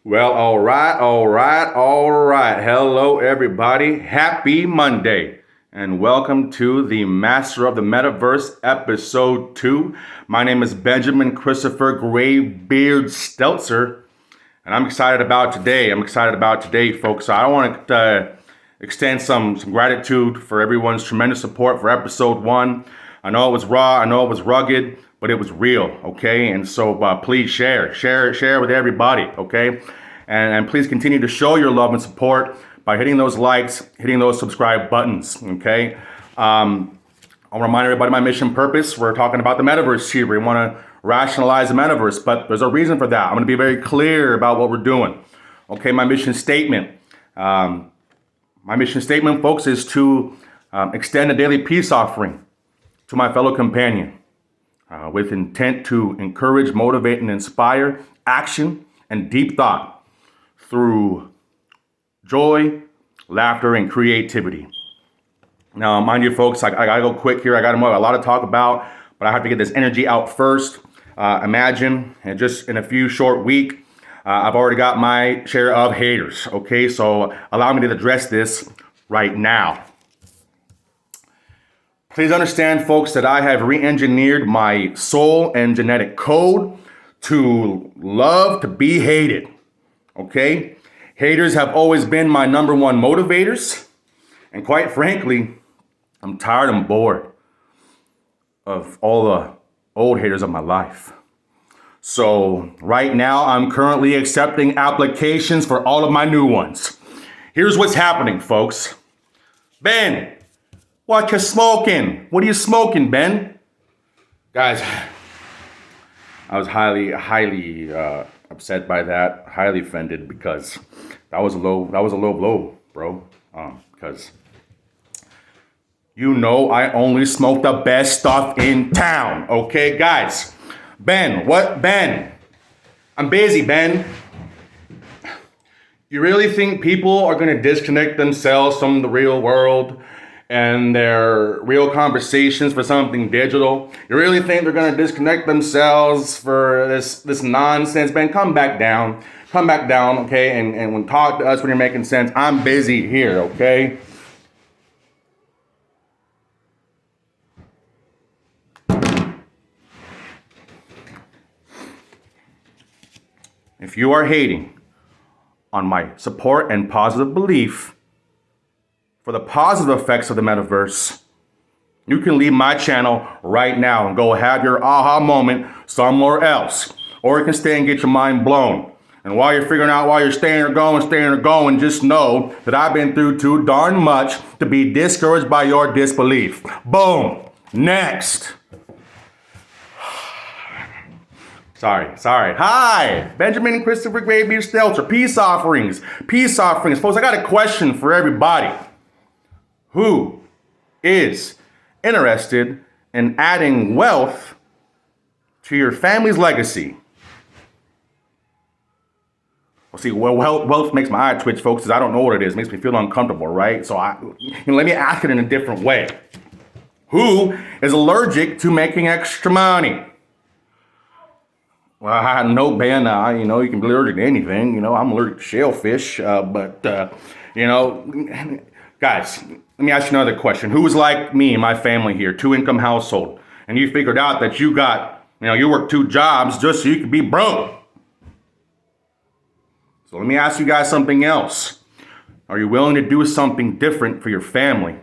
Well, all right. Hello, everybody. Happy Monday, and welcome to the Master of the MetaVerse, Episode 2. My name is Benjamin Christopher Graybeard Stelzer, and I'm excited about today. Folks. So I want to extend some gratitude for everyone's tremendous support for Episode 1. I know it was raw, I know it was rugged, but it was real, okay? And so please share with everybody, okay? And please continue to show your love and support by hitting those likes, hitting those subscribe buttons, okay? I'll remind everybody my mission purpose. We're talking about the metaverse here. We want to rationalize the metaverse, but there's a reason for that. I'm going to be very clear about what we're doing, okay? My mission statement, folks, is to extend a daily peace offering to my fellow companion with intent to encourage, motivate, and inspire action and deep thought through joy, laughter, and creativity. Now, mind you, folks, I gotta go quick here. I got a lot to talk about, but I have to get this energy out first. Imagine, and just in a few short weeks, I've already got my share of haters, okay? So allow me to address this right now. Please understand, folks, that I have re-engineered my soul and genetic code to love to be hated, okay? Haters have always been my number one motivators, and quite frankly, I'm tired and bored of all the old haters of my life. So right now, I'm currently accepting applications for all of my new ones. Here's what's happening, folks. Ben, what you smoking? What are you smoking, Ben? Guys, I was highly upset by that, highly offended, because that was a low blow, bro. Because I only smoke the best stuff in town, okay, guys? Ben, what? Ben, I'm busy, Ben. You really think people are gonna disconnect themselves from the real world and their real conversations for something digital? You really think they're gonna disconnect themselves for this nonsense? Ben, come back down, okay? And when talk to us when you're making sense. I'm busy here, okay? If you are hating on my support and positive belief for the positive effects of the metaverse, you can leave my channel right now and go have your aha moment somewhere else. Or you can stay and get your mind blown. And while you're figuring out why you're staying or going, just know that I've been through too darn much to be discouraged by your disbelief. Boom. Next. Sorry. Hi, Benjamin Christopher Graybeard Stelzer. Peace offerings. Folks, I got a question for everybody. Who is interested in adding wealth to your family's legacy? Well, see, wealth makes my eye twitch, folks, because I don't know what it is. It makes me feel uncomfortable, right? So let me ask it in a different way. Who is allergic to making extra money? Well, I know, Ben, you can be allergic to anything. I'm allergic to shellfish. Guys, let me ask you another question. Who is like me and my family here, 2-income household, and you figured out that you work 2 jobs just so you could be broke? So let me ask you guys something else. Are you willing to do something different for your family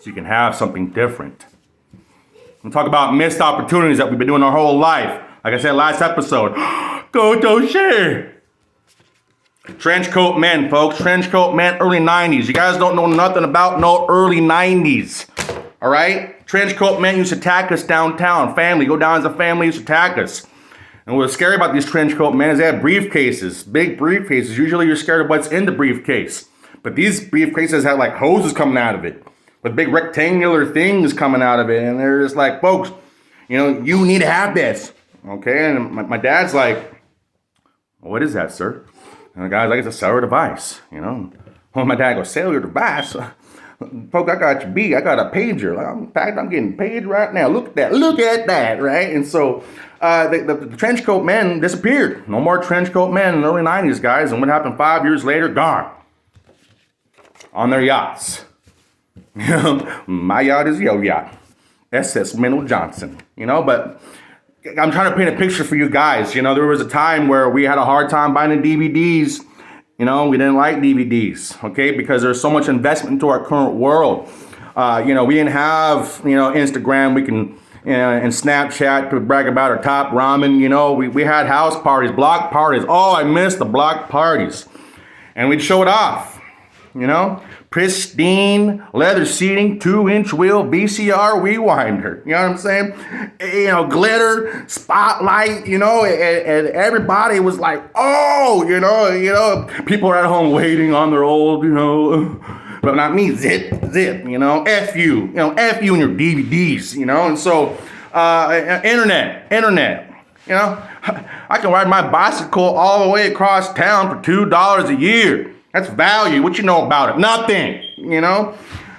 so you can have something different? I'm talking about missed opportunities that we've been doing our whole life. Like I said last episode, go to share. Trench coat men, folks. Trench coat men, early 90s. You guys don't know nothing about no early 90s. All right? Trench coat men used to attack us downtown. Go down as a family, used to attack us. And what's scary about these trench coat men is they have briefcases, big briefcases. Usually you're scared of what's in the briefcase. But these briefcases have like hoses coming out of it, with big rectangular things coming out of it. And they're just like, folks, you need to have this. Okay, and my dad's like, what is that, sir? And the guy's like, it's a cellular device, Well, my dad goes, cellular device? Folks, I got I got a pager. In fact, I'm getting paid right now. Look at that, right? And so the trench coat men disappeared. No more trench coat men in the early 90s, guys. And what happened 5 years later? Gone. On their yachts. My yacht is your yacht. SS Minnow Johnson. But I'm trying to paint a picture for you guys. There was a time where we had a hard time buying the DVDs. We didn't like DVDs, okay, because there's so much investment into our current world. We didn't have, Instagram. We can, and Snapchat to brag about our top ramen. We had house parties, block parties. Oh, I miss the block parties. And we'd show it off, pristine leather seating, 2-inch wheel, VCR rewinder. You know what I'm saying? Glitter, spotlight, and everybody was like, oh, people are at home waiting on their old, but not me, zip, F you, F you and your DVDs, and so, internet, I can ride my bicycle all the way across town for $2 a year. That's value. What you know about it? Nothing,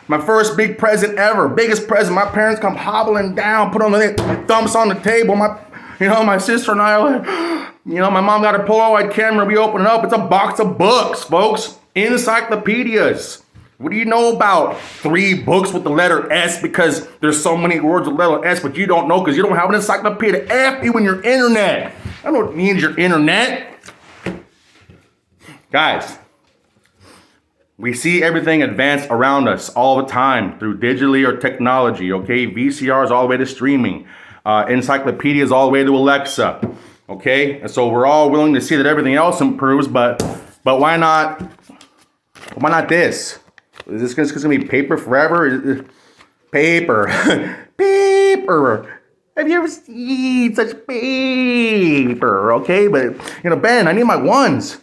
My first big present ever, biggest present. My parents come hobbling down, put on their thumbs on the table. My sister and I are like, my mom got a Polaroid camera. We open it up. It's a box of books, folks. Encyclopedias. What do you know about 3 books with the letter S? Because there's so many words with the letter S, but you don't know because you don't have an encyclopedia. F you and your internet. I don't know what it means, your internet. Guys. We see everything advance around us all the time through digitally or technology, okay? VCRs all the way to streaming, encyclopedias all the way to Alexa, okay? And so we're all willing to see that everything else improves, but why not this? Is this gonna be paper forever? Paper, paper. Have you ever seen such paper? Okay, but Ben, I need my ones.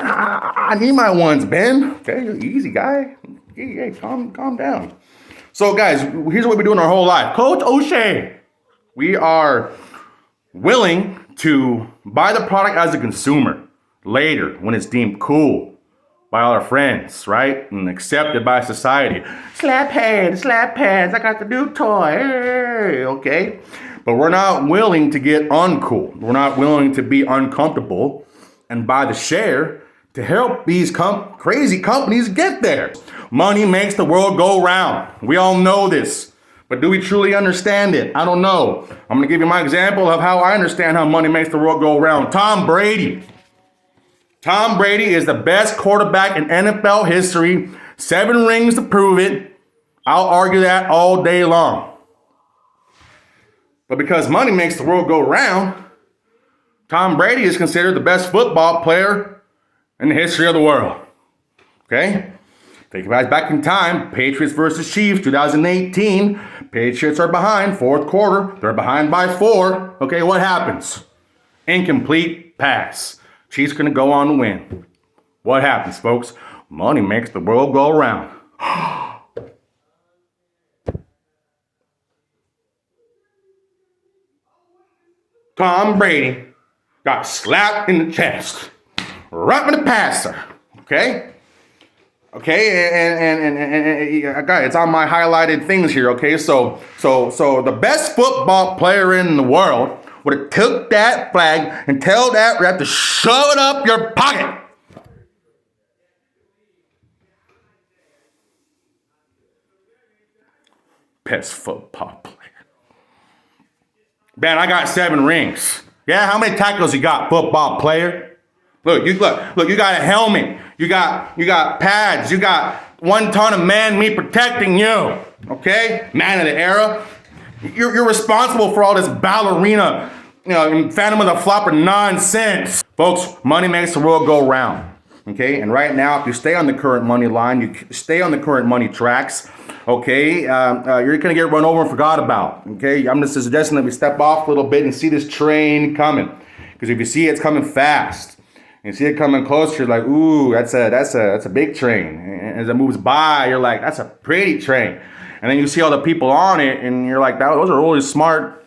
I need my ones, Ben. Okay, easy, guy. Hey, calm down. So, guys, here's what we're doing our whole life. Coach O'Shea. We are willing to buy the product as a consumer later when it's deemed cool by all our friends, right? And accepted by society. Slap hands. I got the new toy. Hey, okay? But we're not willing to get uncool. We're not willing to be uncomfortable and buy the share to help these crazy companies get there. Money makes the world go round. We all know this. But do we truly understand it? I don't know. I'm going to give you my example of how I understand how money makes the world go round. Tom Brady. Tom Brady is the best quarterback in NFL history. 7 rings to prove it. I'll argue that all day long. But because money makes the world go round, Tom Brady is considered the best football player in the history of the world. Okay? Take you guys back in time. Patriots versus Chiefs, 2018. Patriots are behind, 4th quarter. They're behind by 4. Okay, what happens? Incomplete pass. Chiefs gonna go on to win. What happens, folks? Money makes the world go around. Tom Brady got slapped in the chest. Right with the passer, okay? Okay, and guys, it's on my highlighted things here, okay? So the best football player in the world would have took that flag and tell that ref to shove it up your pocket. Best football player. Man, I got 7 rings. Yeah, how many tackles you got, football player? Look, you got a helmet. You got pads. You got 1 ton of man meat protecting you. Okay? Man of the era. You're responsible for all this ballerina, Phantom of the Flopper nonsense. Folks, money makes the world go round. Okay? And right now, if you stay on the current money line, you stay on the current money tracks, okay, you're going to get run over and forgot about. Okay? I'm just suggesting that we step off a little bit and see this train coming. Because if you see it's coming fast, and see it coming closer, you're like, ooh, that's a big train. And as it moves by, you're like, that's a pretty train. And then you see all the people on it, and you're like, those are really smart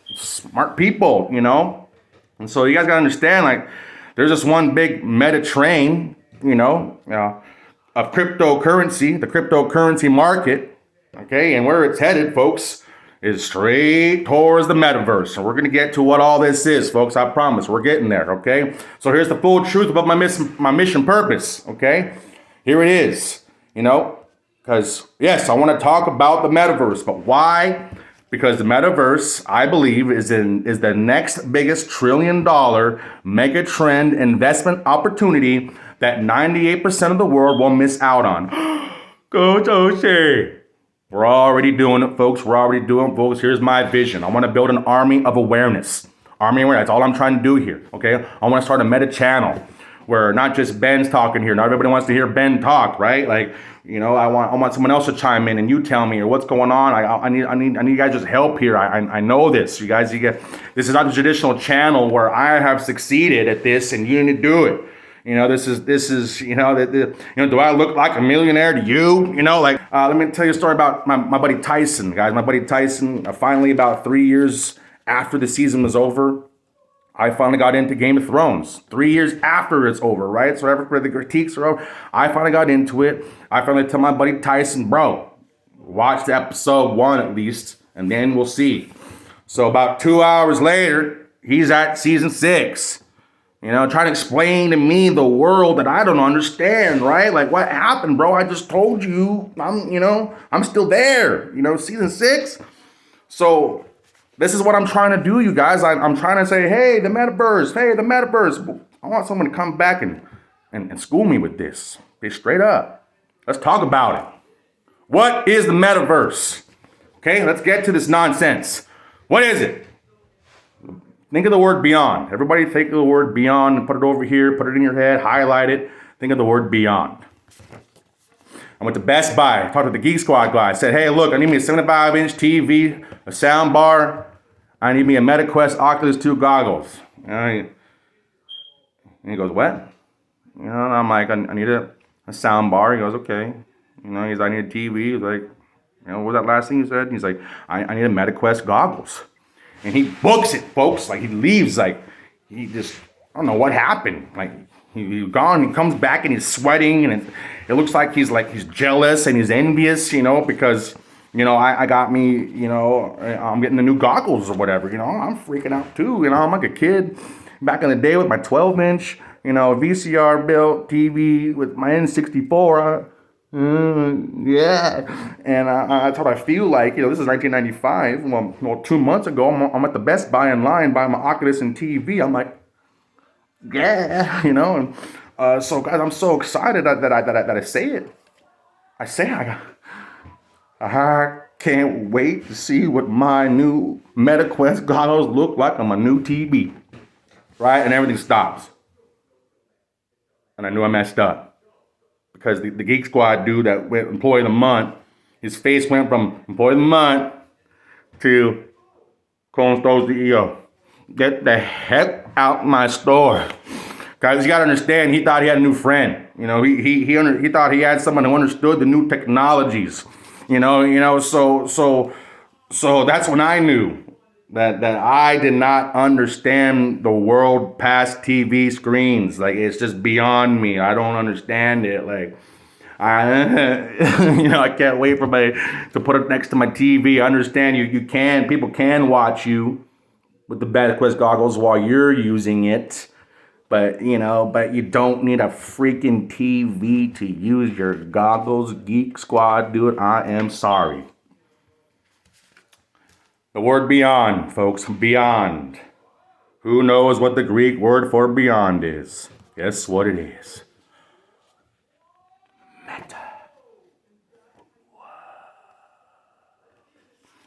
people, And so you guys gotta understand, like, there's this one big meta train, of cryptocurrency, the cryptocurrency market, okay? And where it's headed, folks, is straight towards the metaverse. And we're going to get to what all this is, folks. I promise. We're getting there, okay? So here's the full truth about my mission purpose, okay? Here it is, because, yes, I want to talk about the metaverse. But why? Because the metaverse, I believe, is the next biggest $1 trillion mega trend investment opportunity that 98% of the world will miss out on. Go Toshi! We're already doing it, folks. We're already doing it, folks. Here's my vision. I want to build an army of awareness. Army awareness. That's all I'm trying to do here, okay? I want to start a meta channel where not just Ben's talking here. Not everybody wants to hear Ben talk, right? Like, I want someone else to chime in and you tell me or what's going on. I need you guys just help here. I know this. You guys, this is not a traditional channel where I have succeeded at this and you need to do it. This is do I look like a millionaire to you? Let me tell you a story about my buddy Tyson, guys. My buddy Tyson, finally about 3 years after the season was over, I finally got into Game of Thrones. 3 years after it's over, right? So after the critiques are over, I finally got into it. I finally tell my buddy Tyson, bro, watch the episode 1 at least, and then we'll see. So about 2 hours later, he's at season 6. Trying to explain to me the world that I don't understand, right? Like, what happened, bro? I just told you, I'm still there, season 6. So this is what I'm trying to do, you guys. I'm trying to say, hey, the metaverse. I want someone to come back and school me with this. Be straight up. Let's talk about it. What is the metaverse? Okay, let's get to this nonsense. What is it? Think of the word beyond. Everybody think of the word beyond and put it over here, put it in your head, highlight it. Think of the word beyond. I went to Best Buy, talked to the Geek Squad guy. I said, hey, look, I need me a 75-inch TV, a sound bar. I need me a MetaQuest Oculus 2 goggles. And he goes, what? And I'm like, I need a sound bar. He goes, okay. I need a TV. He's like, what was that last thing you said? He's like, I need a MetaQuest goggles. And he books it, folks. Like, he leaves. Like, he just, I don't know what happened. Like, he's gone. He comes back and he's sweating. And it looks like he's jealous and he's envious, because, I got me, I'm getting the new goggles or whatever. I'm freaking out too. I'm like a kid back in the day with my 12-inch, VCR built TV with my N64. Yeah, and that's what I feel like. This is 1995. Well, 2 months ago, I'm at the Best Buy in line buying my Oculus and TV. I'm like, yeah, and so guys, I'm so excited that I say it. I can't wait to see what my new MetaQuest goggles look like on my new TV, right? And everything stops, and I knew I messed up. Because the Geek Squad dude that went Employee of the Month, his face went from Employee of the Month to Cold Stone CEO. Get the heck out my store. Guys, you gotta understand, he thought he had a new friend. He thought he had someone who understood the new technologies. So that's when I knew that I did not understand the world past TV screens. Like, it's just beyond me. I don't understand it. Like, I can't wait for to put it next to my TV. I understand people can watch you with the MetaQuest goggles while you're using it. But you don't need a freaking TV to use your goggles. Geek Squad, dude, I am sorry. The word beyond, folks, beyond. Who knows what the Greek word for beyond is? Guess what it is? Meta.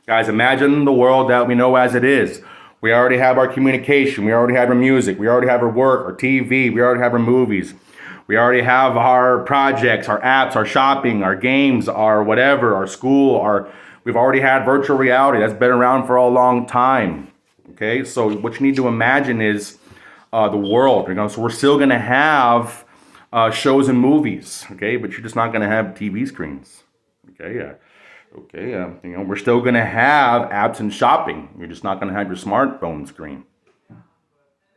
Guys, imagine the world that we know as it is. We already have our communication. We already have our music. We already have our work, our TV. We already have our movies. We already have our projects, our apps, our shopping, our games, our whatever, our school, we've already had virtual reality. That's been around for a long time. Okay, so what you need to imagine is the world. So we're still going to have shows and movies. Okay, but you're just not going to have TV screens. Okay, we're still going to have apps and shopping. You're just not going to have your smartphone screen.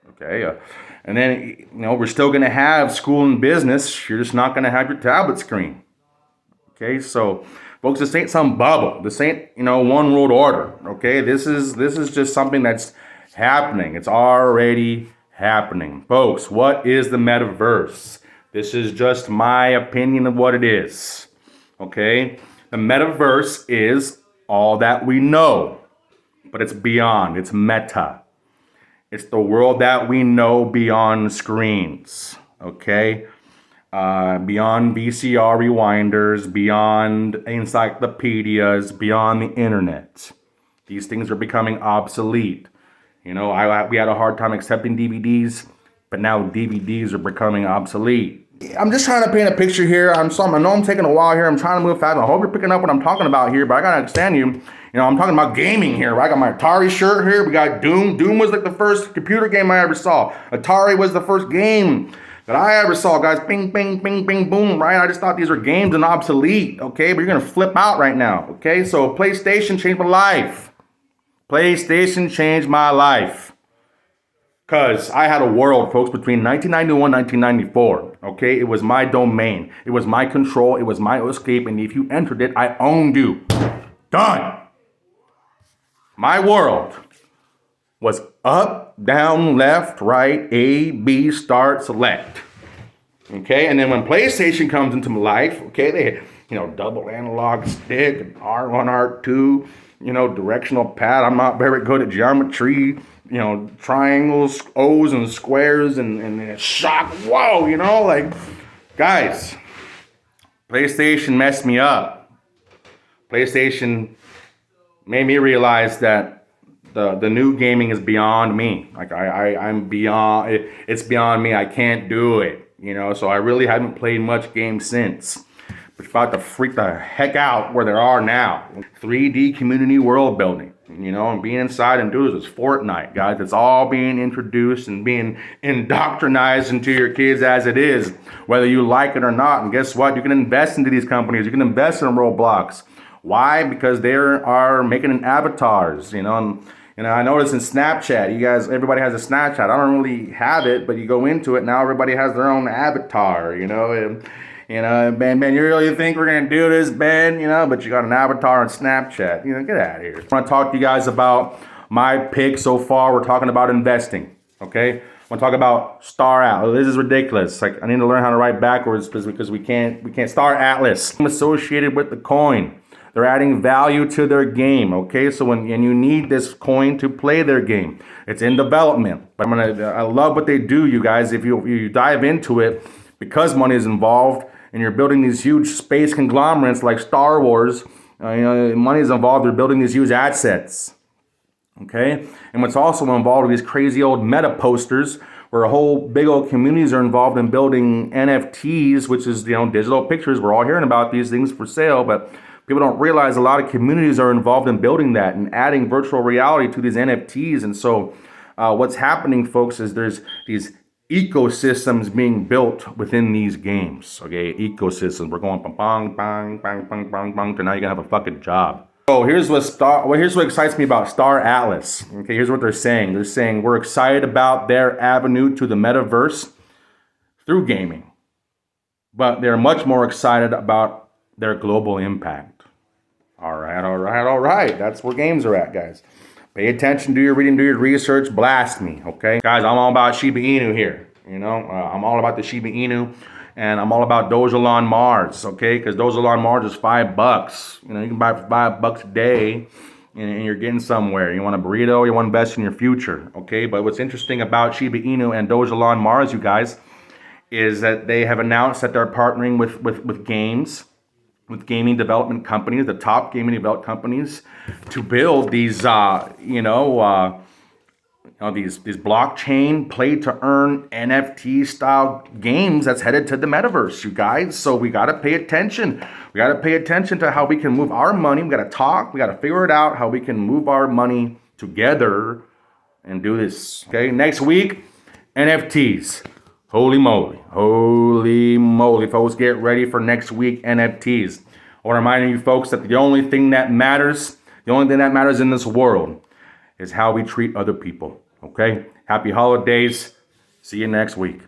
Okay, and then we're still going to have school and business. You're just not going to have your tablet screen. Okay, so Folks, this ain't some bubble. This ain't, one world order. Okay, this is just something that's happening. It's already happening. Folks, what is the metaverse? This is just my opinion of what it is. Okay? The metaverse is all that we know, but it's beyond. It's meta. It's the world that we know beyond screens. Okay? Beyond VCR rewinders, beyond encyclopedias, beyond the internet. These things are becoming obsolete. We had a hard time accepting DVDs, but now DVDs are becoming obsolete. I'm just trying to paint a picture here. I know I'm taking a while here. I'm trying to move fast. I hope you're picking up what I'm talking about here, but I gotta understand you. I'm talking about gaming here, right? I got my Atari shirt here. We got Doom. Doom was like the first computer game I ever saw. Atari was the first game that I ever saw, guys. Bing, bing, bing, bing, boom, right? I just thought these were games and obsolete, okay? But you're gonna flip out right now, okay? So PlayStation changed my life. PlayStation changed my life. Because I had a world, folks, between 1991 and 1994, okay? It was my domain. It was my control. It was my escape. And if you entered it, I owned you. Done. My world was up, down, left, right, A, B, start, select. Okay? And then when PlayStation comes into my life, okay, they had, double analog stick, R1, R2, directional pad. I'm not very good at geometry. Triangles, O's and squares and shock. Whoa, guys, PlayStation messed me up. PlayStation made me realize that the new gaming is beyond me. I'm beyond, it's beyond me. I can't do it, so I really haven't played much games since. But about to freak the heck out where there are now. 3D community world building. And being inside and doing this is Fortnite, guys. It's all being introduced and being indoctrinized into your kids as it is, whether you like it or not. And guess what? You can invest into these companies. You can invest in Roblox. Why? Because they are making avatars, And I noticed in Snapchat, everybody has a Snapchat. I don't really have it, but you go into it, now everybody has their own avatar, Ben, you really think we're going to do this, Ben? But you got an avatar on Snapchat. Get out of here. I want to talk to you guys about my pick so far. We're talking about investing, okay? I want to talk about Star Atlas. This is ridiculous. I need to learn how to write backwards because we can't. Star Atlas. I'm associated with the coin. They're adding value to their game, okay? So and you need this coin to play their game. It's in development. But I love what they do, you guys. If you dive into it, because money is involved, and you're building these huge space conglomerates like Star Wars, money is involved. They're building these huge assets, okay? And what's also involved are these crazy old meta posters where whole big old communities are involved in building NFTs, which is, digital pictures. We're all hearing about these things for sale, but people don't realize a lot of communities are involved in building that and adding virtual reality to these NFTs. And so what's happening, folks, is there's these ecosystems being built within these games. Okay, ecosystems. We're going bang, bang, bang, bang, bang, bang, to now you're gonna have a fucking job. So here's what excites me about Star Atlas. Okay, here's what they're saying. They're saying we're excited about their avenue to the metaverse through gaming, but they're much more excited about their global impact. All right. That's where games are at, guys. Pay attention, do your reading, do your research, blast me, okay? Guys, I'm all about Shiba Inu here, I'm all about the Shiba Inu, and I'm all about Dogelon Mars, okay? Because Dogelon Mars is $5. You can buy it for $5 a day, and you're getting somewhere. You want a burrito, you want to invest in your future, okay? But what's interesting about Shiba Inu and Dogelon Mars, you guys, is that they have announced that they're partnering with games, with gaming development companies, the top gaming development companies, to build these, these blockchain play-to-earn NFT style games that's headed to the metaverse, you guys. So we got to pay attention. We got to pay attention to how we can move our money. We got to talk. We got to figure it out how we can move our money together and do this. Okay, next week, NFTs. Holy moly, folks, get ready for next week, NFTs. I want to remind you folks that the only thing that matters in this world is how we treat other people, okay? Happy holidays. See you next week.